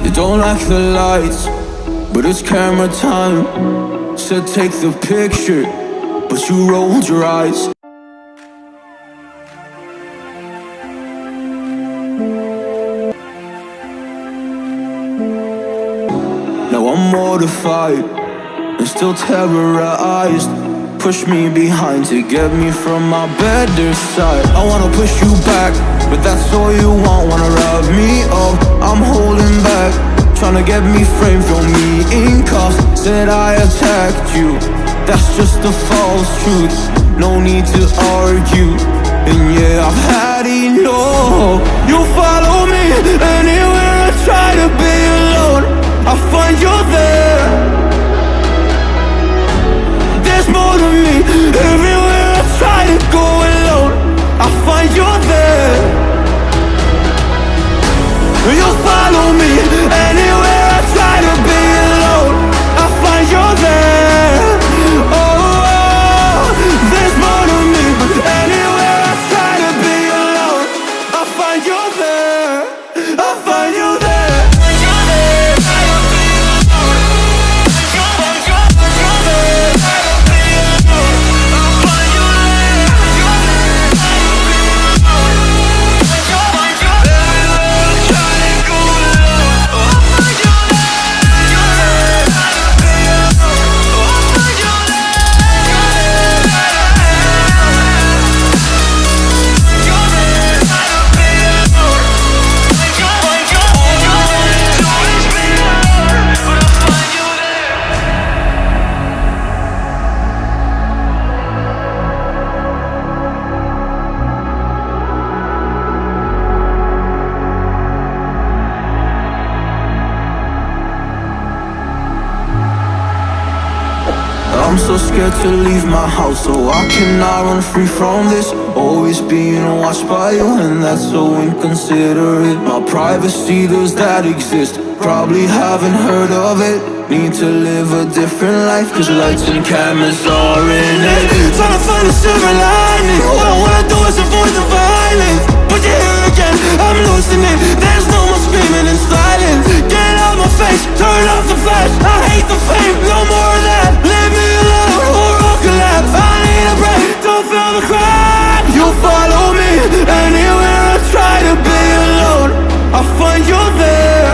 You don't like the lights, but it's camera time. Said take the picture, but you rolled your eyes. Now I'm mortified and still terrorized. Push me behind to get me from my better side. I wanna push you back, but that's all you want. Wanna wrap me up, I'm holding back. Tryna get me framed, throw me in cuffs. Said I attacked you, that's just a false truth. No need to argue, and yeah, I've had enough. You follow me anywhere I try to be alone, I find you're there. There's more to me, everywhere I try to go alone, I find you're there. You follow me anywhere I try to be alone, I find you're there. Oh, there's more to me, but anywhere I try to be alone, I find you're there. I find you there. I'm so scared to leave my house, so I cannot run free from this. Always being watched by you, and that's so inconsiderate. My privacy, does that exist? Probably haven't heard of it. Need to live a different life, cause lights and cameras are in it. Trying to find a silver lining, all I wanna do is avoid the violence. But you're here again, I'm losing it. There's no more screaming in silence. Get out my face, turn off the flash. I hate the fame, no more of that. Leave me alone or I'll collapse. I need a break, don't feel the crack. You follow me anywhere I try to be alone, I find you're there.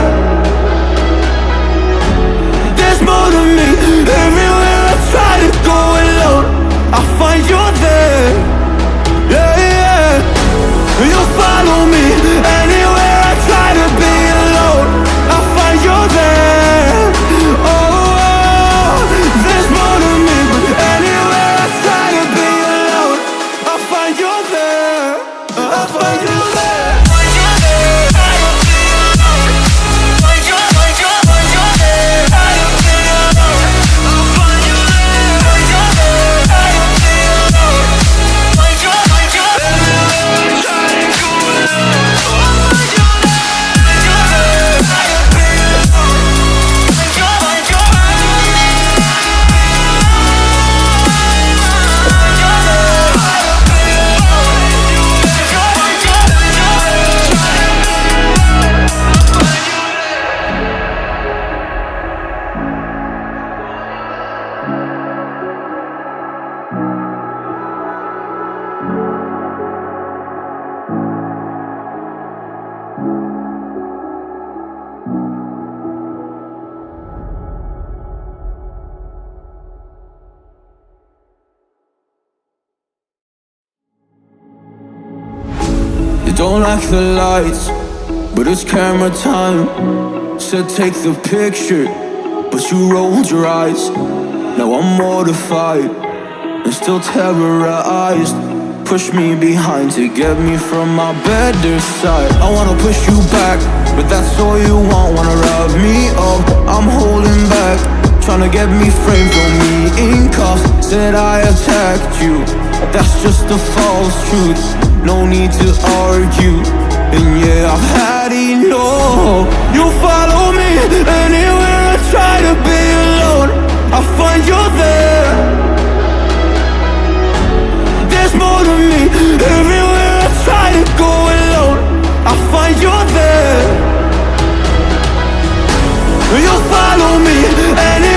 There's more to me, everywhere I try to go alone, I find you're there. Yeah, yeah. You follow me anywhere I try to be alone, I find you're there. Oh, there's more to me, but anywhere I try to be alone, I find you're there. I find you there. Don't like the lights, but it's camera time. Said take the picture, but you rolled your eyes. Now I'm mortified and still terrorized. Push me behind to get me from my better side. I wanna push you back, but that's all you want. Wanna wrap me up, I'm holding back. Tryna get me framed, throw me in cuffs. Said I attacked you, that's just a false truth. No need to argue, and yeah, I've had enough. You follow me anywhere I try to be alone, I find you're there. There's more to me, everywhere I try to go alone, I find you're there. You'll follow me, and